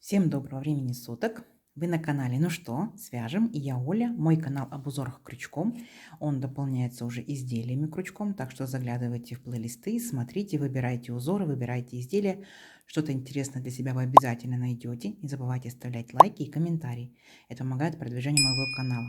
Всем доброго времени суток! Вы на канале «Ну что, свяжем?» И я Оля. Мой канал об узорах крючком. Он дополняется уже изделиями крючком, так что заглядывайте в плейлисты, смотрите, выбирайте узоры, выбирайте изделия. Что-то интересное для себя вы обязательно найдете. Не забывайте оставлять лайки и комментарии. Это помогает продвижению моего канала.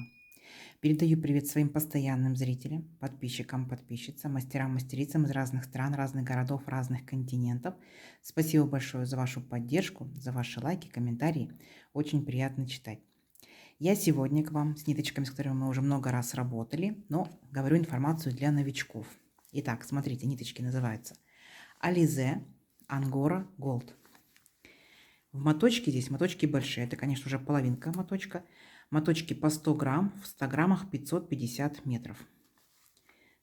Передаю привет своим постоянным зрителям, подписчикам, подписчицам, мастерам, мастерицам из разных стран, разных городов, разных континентов. Спасибо большое за вашу поддержку, за ваши лайки, комментарии. Очень приятно читать. Я сегодня к вам с ниточками, с которыми мы уже много раз работали, но говорю информацию для новичков. Итак, смотрите, ниточки называются Alize Angora Gold. В моточке здесь, моточки большие, это, конечно, уже половинка моточка. Моточки по 100 грамм, в 100 граммах 550 метров.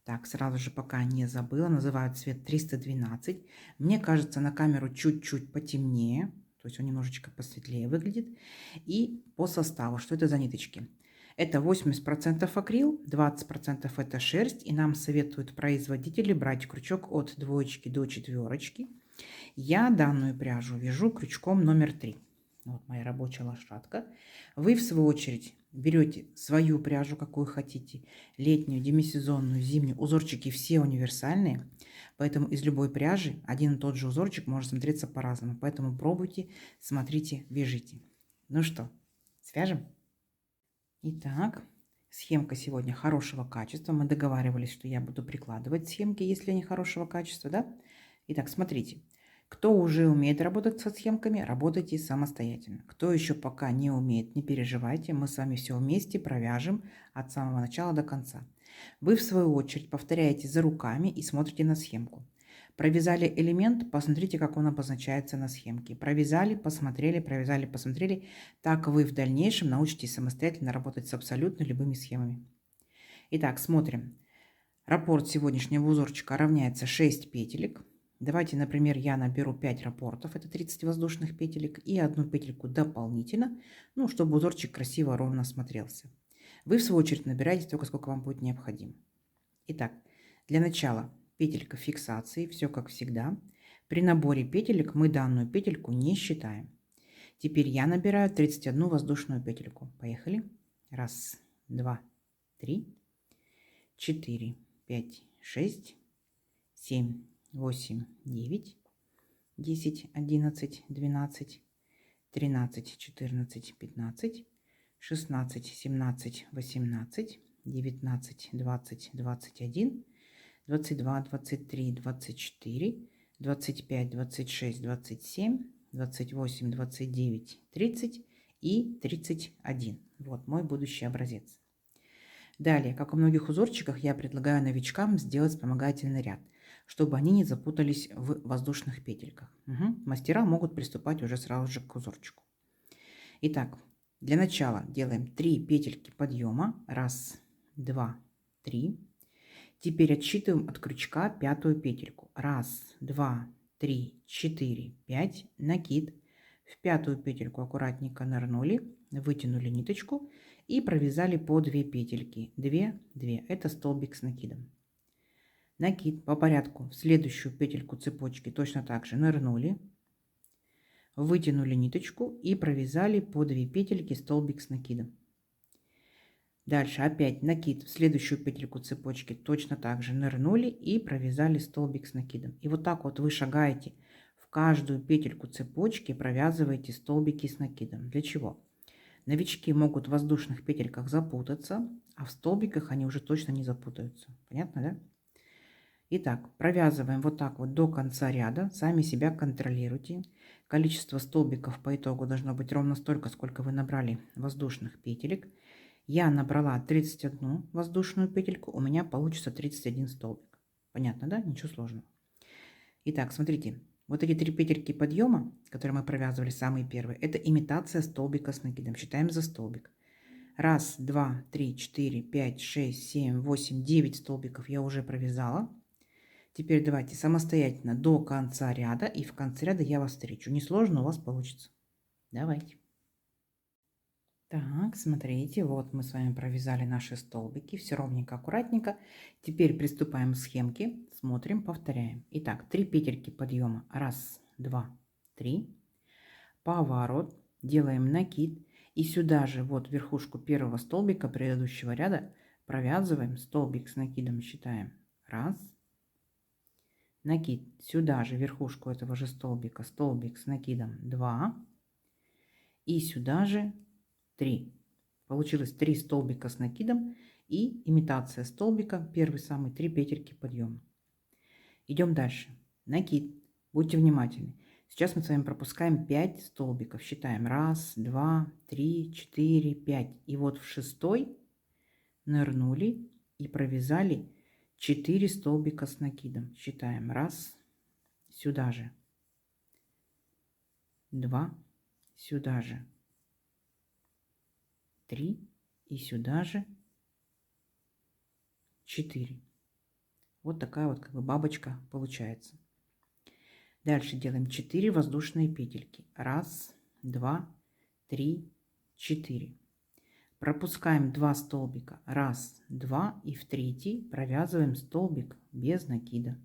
Так, сразу же, пока не забыла, называют цвет 312. Мне кажется, на камеру чуть-чуть потемнее, то есть он немножечко посветлее выглядит. И по составу, что это за ниточки? Это 80% акрил, 20% это шерсть, и нам советуют производители брать крючок от 2 до 4. Я данную пряжу вяжу крючком номер 3. Вот моя рабочая лошадка. Вы, в свою очередь, берете свою пряжу, какую хотите, летнюю, демисезонную, зимнюю. Узорчики все универсальные, поэтому из любой пряжи один и тот же узорчик может смотреться по-разному. Поэтому пробуйте, смотрите, вяжите. Ну что, свяжем? Итак, схемка сегодня хорошего качества. Мы договаривались, что я буду прикладывать схемки, если они хорошего качества, да? Итак, смотрите. Кто уже умеет работать со схемками, работайте самостоятельно. Кто еще пока не умеет, не переживайте, мы с вами все вместе провяжем от самого начала до конца. Вы, в свою очередь, повторяете за руками и смотрите на схемку. Провязали элемент, посмотрите, как он обозначается на схемке. Провязали, посмотрели. Так вы в дальнейшем научитесь самостоятельно работать с абсолютно любыми схемами. Итак, смотрим. Раппорт сегодняшнего узорчика равняется 6 петелек. Давайте, например, я наберу 5 раппортов, это 30 воздушных петелек, и одну петельку дополнительно, ну, чтобы узорчик красиво, ровно смотрелся. Вы, в свою очередь, набираете столько, сколько вам будет необходимо. Итак, для начала петелька фиксации, все как всегда. При наборе петелек мы данную петельку не считаем. Теперь я набираю 31 воздушную петельку. Поехали. 1, 2, 3, 4, 5, 6, 7, 8, 9, 10, 11, 12, 13, 14, 15, 16, 17, 18, 19, 20, 21, 22, 23, 24, 25, 26, 27, 28, 29, 30 и 31. Вот мой будущий образец. Далее, как у многих узорчиках, я предлагаю новичкам сделать вспомогательный ряд, чтобы они не запутались в воздушных петельках. Мастера могут приступать уже сразу же к узорчику. Итак, для начала делаем 3 петельки подъема. 1, 2, 3. Теперь отсчитываем от крючка 5-ю петельку. 1, 2, 3, 4, 5. Накид. В 5-ю петельку аккуратненько нырнули, вытянули ниточку и провязали по 2 петельки. 2, 2. Это столбик с накидом. Накид по порядку. В следующую петельку цепочки точно так же нырнули, вытянули ниточку и провязали по 2 петельки столбик с накидом. Дальше опять накид в следующую петельку цепочки точно так же нырнули и провязали столбик с накидом. И вот так вот вы шагаете в каждую петельку цепочки, провязываете столбики с накидом. Для чего? Новички могут в воздушных петельках запутаться, а в столбиках они уже точно не запутаются. Понятно, да? Итак, провязываем вот так вот до конца ряда. Сами себя контролируйте. Количество столбиков по итогу должно быть ровно столько, сколько вы набрали воздушных петелек. Я набрала 31 воздушную петельку, у меня получится 31 столбик. Понятно, да? Ничего сложного. Итак, смотрите, вот эти 3 петельки подъема, которые мы провязывали, самые первые, это имитация столбика с накидом. Считаем за столбик. 1, 2, 3, 4, 5, 6, 7, 8, 9 столбиков я уже провязала. Теперь давайте самостоятельно до конца ряда, и в конце ряда я вас встречу. Несложно, у вас получится. Давайте. Так, смотрите, вот мы с вами провязали наши столбики, все ровненько, аккуратненько. Теперь приступаем к схемке, смотрим, повторяем. Итак, 3 петельки подъема, 1, 2, 3, поворот, делаем накид. И сюда же, вот верхушку первого столбика предыдущего ряда, провязываем столбик с накидом, считаем. Раз. Накид. Сюда же верхушку этого же столбика, столбик с накидом 2. И сюда же 3. Получилось 3 столбика с накидом и имитация столбика, первый самый, 3 петельки подъема. Идем дальше. Накид. Будьте внимательны. Сейчас мы с вами пропускаем 5 столбиков. Считаем. 1, 2, 3, 4, 5. И вот в шестой нырнули и провязали 4 столбика с накидом. Считаем. 1, сюда же. 2, сюда же. 3 и сюда же 4. Вот такая вот как бы бабочка получается. Дальше делаем 4 воздушные петельки. 1, 2, 3, 4. Пропускаем 2 столбика. 1, 2 и в третий провязываем столбик без накида.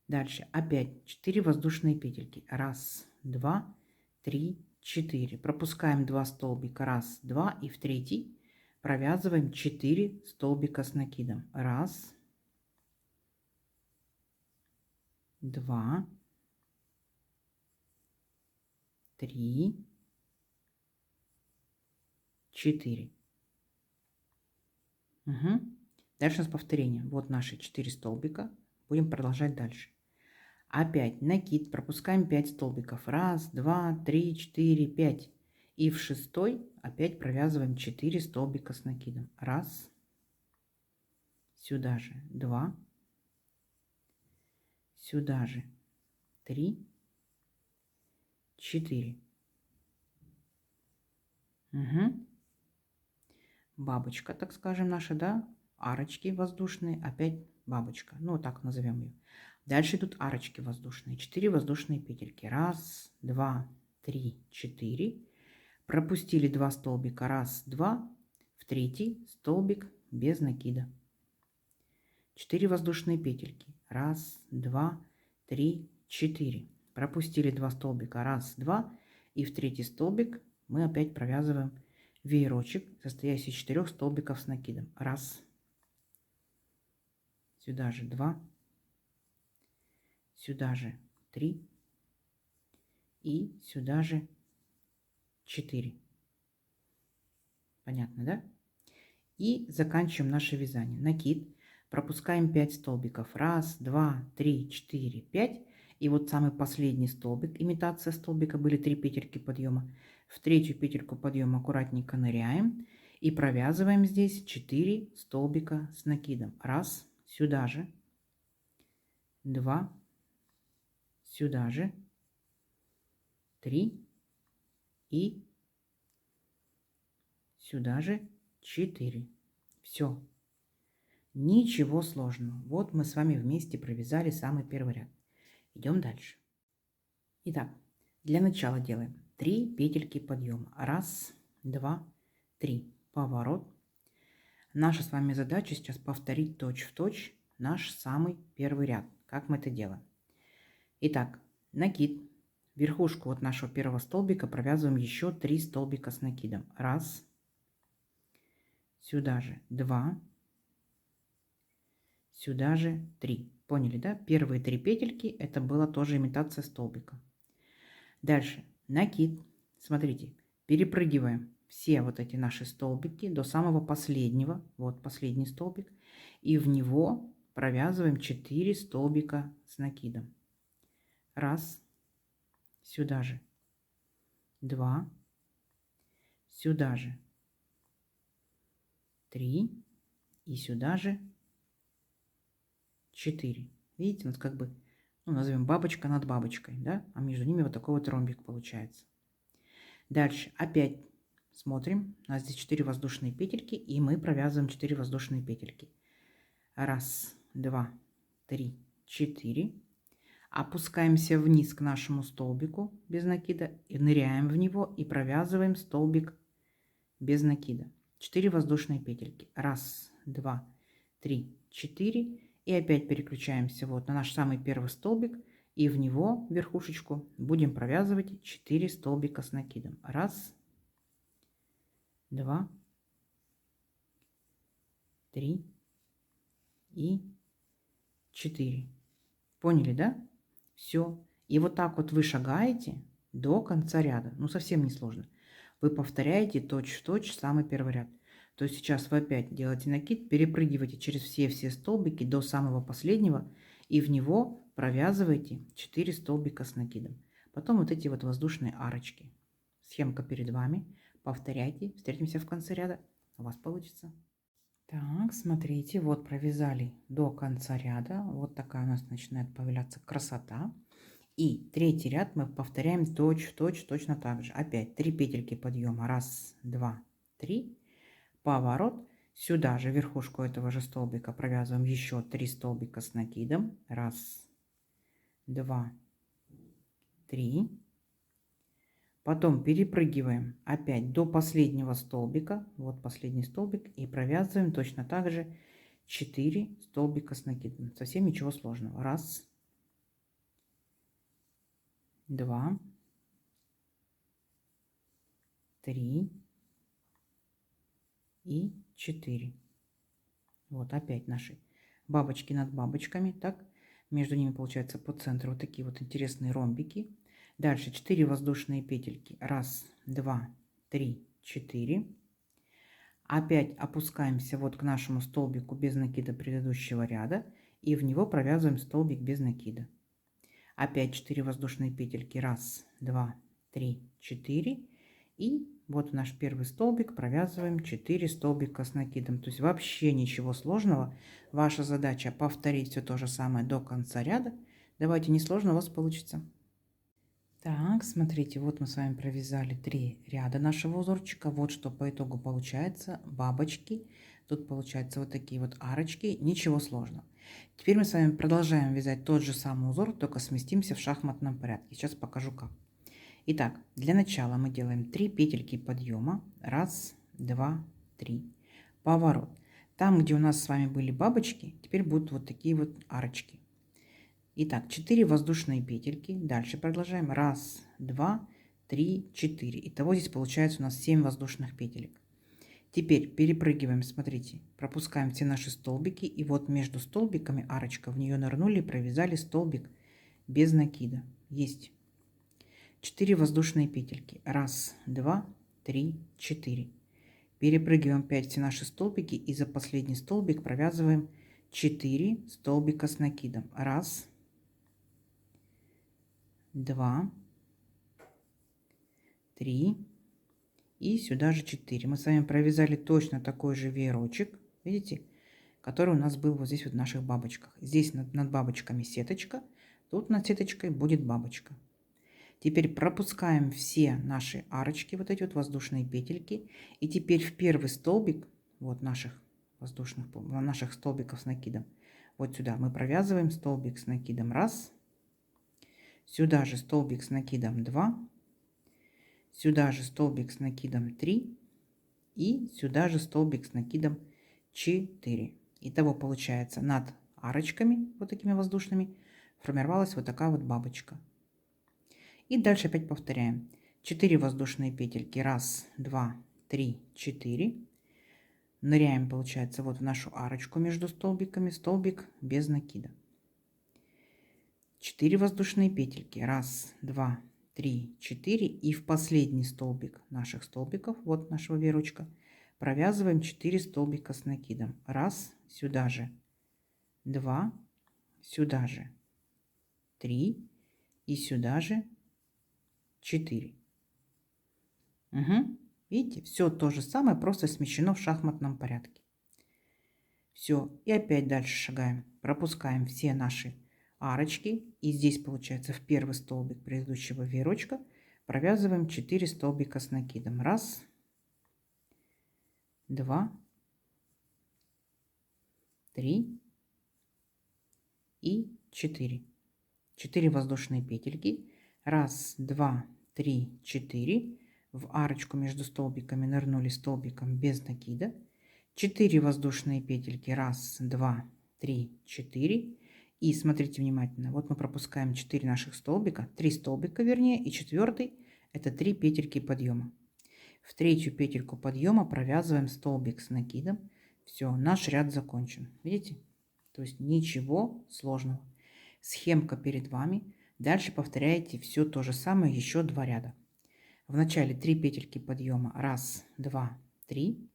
Дальше опять 4 воздушные петельки. 1, 2, 3, 4. Пропускаем 2 столбика. 1, 2 и в третий провязываем 4 столбика с накидом. 1, 2, 3, 4. Угу. Дальше у нас повторение. Вот наши 4 столбика. Будем продолжать дальше. Опять накид. Пропускаем 5 столбиков. 1, 2, 3, 4, 5. И в шестой опять провязываем 4 столбика с накидом. 1. Сюда же 2. Сюда же 3. 4. Угу. Бабочка, так скажем, наша, да? Арочки воздушные. Опять бабочка. Ну, вот так назовем ее. Дальше идут арочки воздушные. 4 воздушные петельки. 1, 2, 3, 4. Пропустили 2 столбика. 1, 2. В третий столбик без накида. 4 воздушные петельки. 1, 2, 3, 4. Пропустили 2 столбика. 1, 2. И в третий столбик мы опять провязываем веерочек, состоящий из 4 столбиков с накидом. 1. Сюда же 2. Сюда же 3. И сюда же 4. Понятно, да? И заканчиваем наше вязание. Накид. Пропускаем 5 столбиков. 1, 2, 3, 4, 5. И вот самый последний столбик, имитация столбика, были 3 петельки подъема. В третью петельку подъема аккуратненько ныряем и провязываем здесь 4 столбика с накидом. 1, сюда же. 2, сюда же. 3 и сюда же 4. Все. Ничего сложного. Вот мы с вами вместе провязали самый первый ряд. Идем дальше. Итак, для начала делаем 3 петельки подъема. 1, 2, 3. Поворот. Наша с вами задача сейчас повторить точь-в-точь наш самый первый ряд. Как мы это делаем? Итак, накид. Верхушку вот нашего первого столбика провязываем еще 3 столбика с накидом. 1. Сюда же 2. Сюда же 3. Поняли, да? Первые 3 петельки это была тоже имитация столбика. Дальше накид. Смотрите, перепрыгиваем все вот эти наши столбики до самого последнего. Вот последний столбик. И в него провязываем 4 столбика с накидом. 1. Сюда же 2. Сюда же 3. И сюда же 4. Видите, вот как бы, ну, назовем бабочка над бабочкой, да? А между ними вот такой вот ромбик получается. Дальше опять смотрим. У нас здесь 4 воздушные петельки, и мы провязываем 4 воздушные петельки. 1, 2, 3, 4. Опускаемся вниз к нашему столбику без накида и ныряем в него и провязываем столбик без накида. 4 воздушные петельки. 1, 2, 3, 4. И опять переключаемся вот на наш самый первый столбик И в него, верхушечку, будем провязывать 4 столбика с накидом. Раз, два, три и 4. Поняли, да? Все. И вот так вот вы шагаете до конца ряда. Ну, совсем не сложно. Вы повторяете точь-в-точь самый первый ряд. То есть сейчас вы опять делаете накид, перепрыгиваете через все столбики до самого последнего и в него провязываете 4 столбика с накидом. Потом вот эти вот воздушные арочки. Схемка перед вами. Повторяйте. Встретимся в конце ряда. У вас получится. Так, смотрите, вот провязали до конца ряда. Вот такая у нас начинает появляться красота. И третий ряд мы повторяем точь-в-точь точно так же. Опять 3 петельки подъема. Раз, два, три. Поворот. Сюда же верхушку этого же столбика провязываем еще 3 столбика с накидом. Раз, два, три. Потом перепрыгиваем опять до последнего столбика. Вот последний столбик. И провязываем точно так же 4 столбика с накидом. Совсем ничего сложного. Раз, два, три и 4. Вот опять наши бабочки над бабочками. Так, между ними получается по центру вот такие вот интересные ромбики. Дальше 4 воздушные петельки. Раз, два, три, 4. Опять опускаемся вот к нашему столбику без накида предыдущего ряда. И в него провязываем столбик без накида. Опять 4 воздушные петельки. Раз, два, три, 4. И вот наш первый столбик провязываем 4 столбика с накидом. То есть вообще ничего сложного. Ваша задача повторить все то же самое до конца ряда. Давайте, несложно у вас получится. Так, смотрите, вот мы с вами провязали 3 ряда нашего узорчика. Вот что по итогу получается. Бабочки. Тут получается вот такие вот арочки. Ничего сложного. Теперь мы с вами продолжаем вязать тот же самый узор, только сместимся в шахматном порядке. Сейчас покажу как. Итак, для начала мы делаем 3 петельки подъема. Раз, два, три. Поворот. Там, где у нас с вами были бабочки, теперь будут вот такие вот арочки. Итак, 4 воздушные петельки. Дальше продолжаем. Раз, два, три, 4. Итого здесь получается у нас 7 воздушных петелек. Теперь перепрыгиваем, смотрите, пропускаем все наши столбики. И вот между столбиками арочка, в нее нырнули и провязали столбик без накида. Есть. 4 воздушные петельки. Раз, два, три, 4. Перепрыгиваем опять все наши столбики и за последний столбик провязываем 4 столбика с накидом. Раз, два, три и сюда же 4. Мы с вами провязали точно такой же веерочек, видите, который у нас был вот здесь вот в наших бабочках. Здесь над бабочками сеточка, тут над сеточкой будет бабочка. Теперь пропускаем все наши арочки, вот эти вот воздушные петельки. И теперь в первый столбик вот наших столбиков с накидом, вот сюда мы провязываем столбик с накидом. Раз. Сюда же столбик с накидом 2. Сюда же столбик с накидом 3. И сюда же столбик с накидом 4. Итого получается над арочками, вот такими воздушными, формировалась вот такая вот бабочка. И дальше опять повторяем. 4 воздушные петельки. Раз, два, три, 4. Ныряем, получается, вот в нашу арочку между столбиками. Столбик без накида. 4 воздушные петельки. Раз, два, три, 4. И в последний столбик наших столбиков, вот нашего веерочка, провязываем 4 столбика с накидом. Раз, сюда же 2, сюда же 3 и сюда же 4. Угу. Видите, все то же самое, просто смещено в шахматном порядке. Все, и опять дальше шагаем. Пропускаем все наши арочки. И здесь получается в первый столбик предыдущего веерочка провязываем 4 столбика с накидом. Раз, два, три и 4. 4 воздушные петельки. Раз, два, три, 4. В арочку между столбиками нырнули столбиком без накида. 4 воздушные петельки. Раз, два, три, 4. И смотрите внимательно, вот мы пропускаем 4 наших столбика, 3 столбика вернее, и четвертый это 3 петельки подъема. В третью петельку подъема провязываем столбик с накидом. Все, наш ряд закончен. Видите? То есть ничего сложного. Схемка перед вами. Дальше повторяете все то же самое, еще 2 ряда. В начале 3 петельки подъема. 1, 2, 3.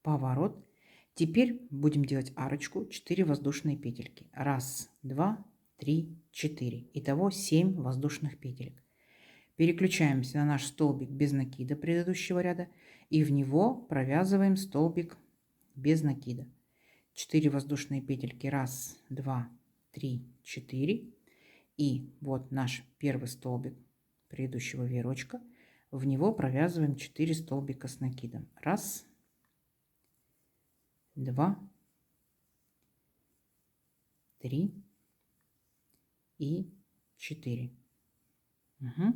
Поворот. Теперь будем делать арочку 4 воздушные петельки. 1, 2, 3, 4. Итого 7 воздушных петелек. Переключаемся на наш столбик без накида предыдущего ряда и в него провязываем столбик без накида. 4 воздушные петельки. 1, 2, 3, 4. И вот наш первый столбик предыдущего веерочка. В него провязываем 4 столбика с накидом. 1, 2, 3 и 4. Угу.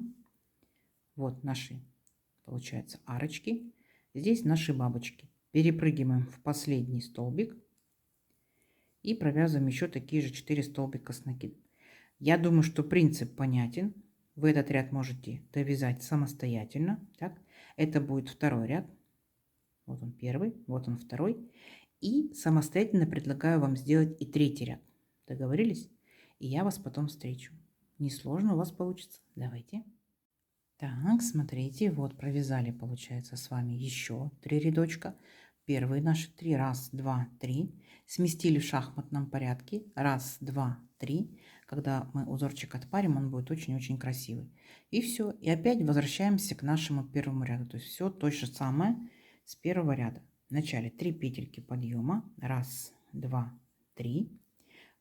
Вот наши, получается, арочки. Здесь наши бабочки. Перепрыгиваем в последний столбик и провязываем еще такие же 4 столбика с накидом. Я думаю, что принцип понятен. Вы этот ряд можете довязать самостоятельно. Так? Это будет второй ряд. Вот он первый, вот он второй. И самостоятельно предлагаю вам сделать и третий ряд. Договорились? И я вас потом встречу. Несложно у вас получится. Давайте. Так, смотрите, вот провязали, получается, с вами еще 3 рядочка. Первые наши 3, 1, 2, 3. Сместили в шахматном порядке. 1, 2, 3. Когда мы узорчик отпарим, он будет очень-очень красивый. И все. И опять возвращаемся к нашему первому ряду. То есть все то же самое с первого ряда. Вначале 3 петельки подъема. 1, 2, 3.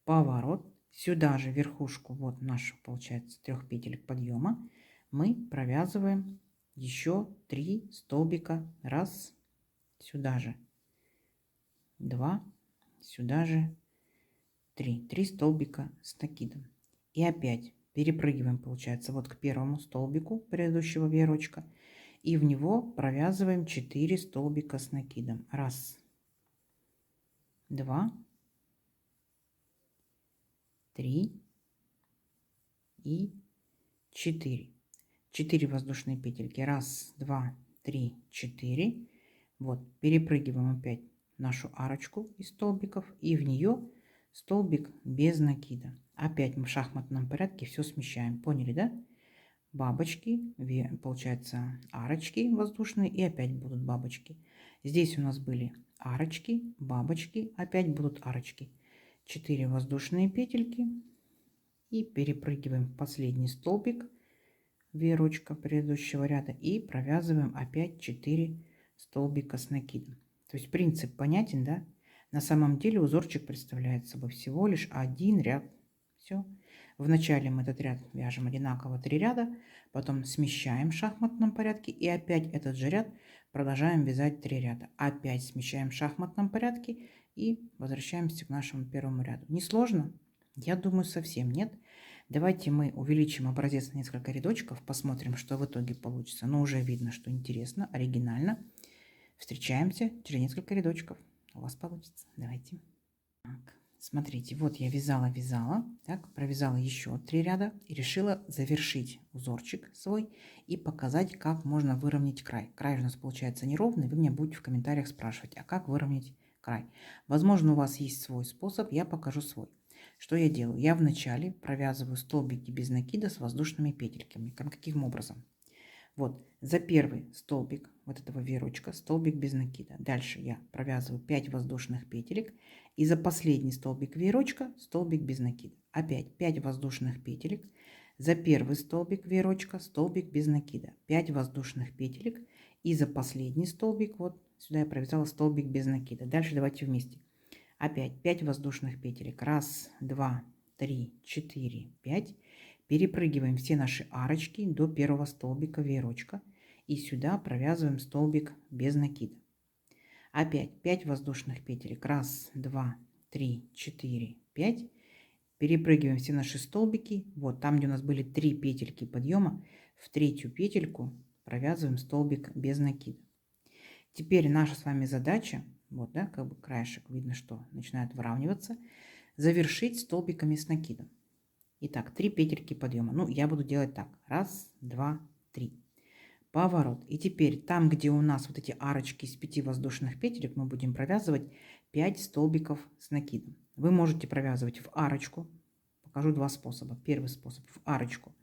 Поворот. Сюда же верхушку, вот нашу, получается, 3 петелек подъема. Мы провязываем еще 3 столбика. 1, сюда же 2, сюда же 3. 3 столбика с накидом. И опять перепрыгиваем, получается, вот к первому столбику предыдущего веерочка. И в него провязываем 4 столбика с накидом. 1, 2, 3 и 4. 4 воздушные петельки. 1, 2, 3, 4. Вот, перепрыгиваем опять нашу арочку из столбиков и в нее столбик без накида. Опять мы в шахматном порядке все смещаем. Поняли, да? Бабочки, получается арочки воздушные и опять будут бабочки. Здесь у нас были арочки, бабочки, опять будут арочки. 4 воздушные петельки и перепрыгиваем в последний столбик веерочка предыдущего ряда и провязываем опять 4 столбика с накидом. То есть принцип понятен, да? На самом деле узорчик представляет собой всего лишь один ряд. Все. Вначале мы этот ряд вяжем одинаково 3 ряда, потом смещаем в шахматном порядке и опять этот же ряд продолжаем вязать 3 ряда. Опять смещаем в шахматном порядке и возвращаемся к нашему первому ряду. Несложно? Я думаю, совсем нет. Давайте мы увеличим образец на несколько рядочков, посмотрим, что в итоге получится. Но уже видно, что интересно, оригинально. Встречаемся через несколько рядочков. У вас получится. Давайте. Так, смотрите, вот я вязала, так, провязала еще 3 ряда и решила завершить узорчик свой и показать, как можно выровнять край. Край у нас получается неровный, вы меня будете в комментариях спрашивать, а как выровнять край. Возможно, у вас есть свой способ, я покажу свой. Что я делаю? Я вначале провязываю столбики без накида с воздушными петельками. Каким образом? Вот, за первый столбик вот этого веерочка столбик без накида. Дальше я провязываю 5 воздушных петелек. И за последний столбик веерочка столбик без накида. Опять 5 воздушных петелек. За первый столбик веерочка столбик без накида. 5 воздушных петелек. И за последний столбик, вот сюда я провязала столбик без накида. Дальше давайте вместе. Опять 5 воздушных петелек. 1, 2, 3, 4, 5. Перепрыгиваем все наши арочки до первого столбика веерочка. И сюда провязываем столбик без накида. Опять 5 воздушных петелек. 1, 2, 3, 4, 5. Перепрыгиваем все наши столбики. Вот там, где у нас были 3 петельки подъема, в третью петельку провязываем столбик без накида. Теперь наша с вами задача, вот, да, как бы краешек видно, что начинает выравниваться. завершить столбиками с накидом. Итак, 3 петельки подъема. Ну, я буду делать так. 1, 2, 3. Поворот. И теперь там, где у нас вот эти арочки из 5 воздушных петелек, мы будем провязывать 5 столбиков с накидом. Вы можете провязывать в арочку. Покажу два способа. Первый способ в арочку.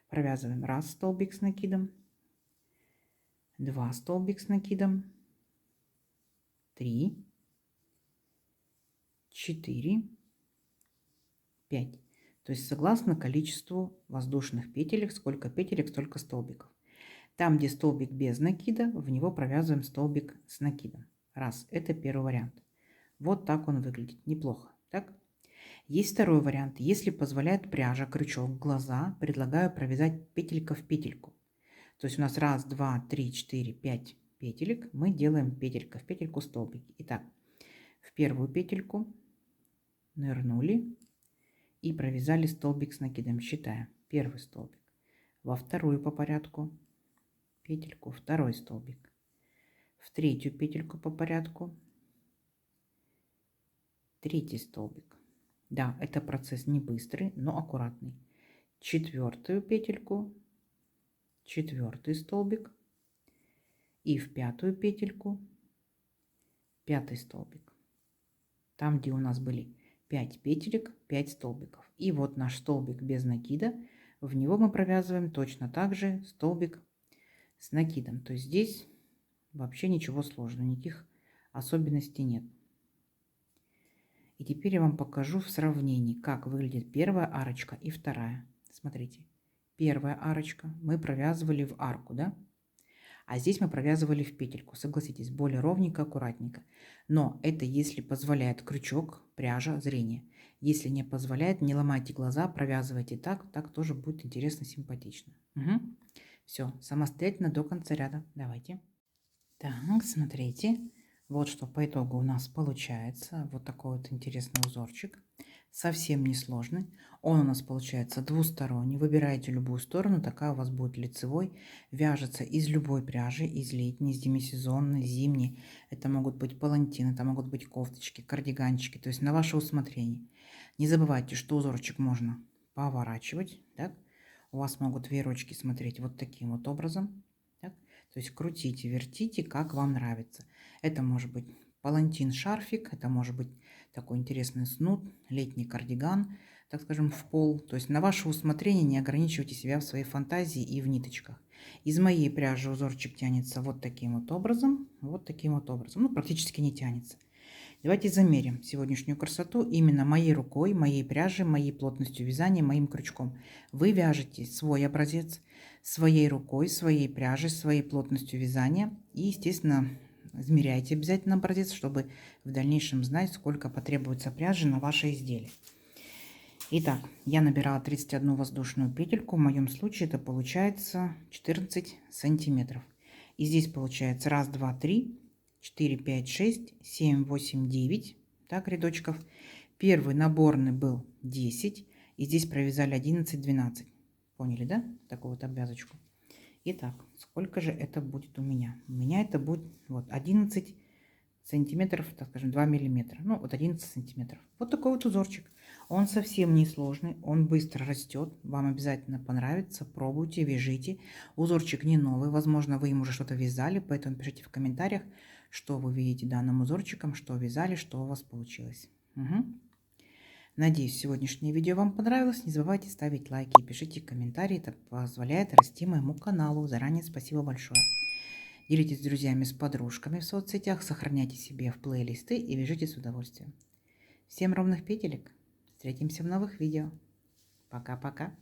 Провязываем 1 столбик с накидом, 2 столбик с накидом, 3, 4, 5. То есть согласно количеству воздушных петелек, сколько петелек, столько столбиков. Там, где столбик без накида, в него провязываем столбик с накидом. Раз. Это первый вариант. Вот так он выглядит. Неплохо. Так? Есть второй вариант. Если позволяет пряжа, крючок, глаза, предлагаю провязать петелька в петельку. То есть у нас 1, 2, 3, 4, 5 петелек. Мы делаем петелька в петельку столбики. Итак, в первую петельку нырнули и провязали столбик с накидом. Считаем. Первый столбик. Во вторую по порядку петельку, второй столбик. В третью петельку по порядку третий столбик. Да, это процесс не быстрый, но аккуратный. Четвертую петельку, четвертый столбик. И в пятую петельку пятый столбик. Там, где у нас были 5 петелек, 5 столбиков. И вот наш столбик без накида. В него мы провязываем точно так же столбик с накидом. То есть здесь вообще ничего сложного, никаких особенностей нет. И теперь я вам покажу в сравнении, как выглядит первая арочка и вторая. Смотрите, первая арочка мы провязывали в арку, да? А здесь мы провязывали в петельку. Согласитесь, более ровненько, аккуратненько. Но это если позволяет крючок, пряжа, зрение. Если не позволяет, не ломайте глаза, провязывайте так. Так тоже будет интересно, симпатично. Угу. Все, самостоятельно до конца ряда. Давайте. Так, смотрите. Вот что по итогу у нас получается. Вот такой вот интересный узорчик. Совсем не сложный. Он у нас получается двусторонний. Выбираете любую сторону, такая у вас будет лицевой. Вяжется из любой пряжи, из летней, из демисезонной, зимней. Это могут быть палантины, это могут быть кофточки, кардиганчики. То есть на ваше усмотрение. Не забывайте, что узорчик можно поворачивать. Так? У вас могут веерочки смотреть вот таким вот образом. Так? То есть крутите, вертите, как вам нравится. Это может быть палантин-шарфик, это может быть такой интересный снуд, летний кардиган, так скажем, в пол. То есть на ваше усмотрение, не ограничивайте себя в своей фантазии и в ниточках. Из моей пряжи узорчик тянется вот таким вот образом, вот таким вот образом. Ну, практически не тянется. Давайте замерим сегодняшнюю красоту именно моей рукой, моей пряжей, моей плотностью вязания, моим крючком. Вы вяжете свой образец своей рукой, своей пряжей, своей плотностью вязания. И, естественно, измеряйте обязательно образец, чтобы в дальнейшем знать, сколько потребуется пряжи на ваше изделие. Итак, я набирала 31 воздушную петельку. В моем случае это получается 14 сантиметров. И здесь получается 1, 2, 3, 4, 5, 6, 7, 8, 9. Так, рядочков. Первый наборный был 10. И здесь провязали 11, 12. Поняли, да? Такую вот обвязочку. Итак, сколько же это будет у меня? У меня это будет вот 11 сантиметров, так скажем, 2 миллиметра. Ну, вот 11 сантиметров. Вот такой вот узорчик. Он совсем не сложный, он быстро растет. Вам обязательно понравится. Пробуйте, вяжите. Узорчик не новый. Возможно, вы им уже что-то вязали, поэтому пишите в комментариях, что вы видите данным узорчиком, что вязали, что у вас получилось. Угу. Надеюсь, сегодняшнее видео вам понравилось. Не забывайте ставить лайки и пишите комментарии. Это позволяет расти моему каналу. Заранее спасибо большое. Делитесь с друзьями, с подружками в соцсетях. Сохраняйте себе в плейлисты и вяжите с удовольствием. Всем ровных петелек. Встретимся в новых видео. Пока-пока.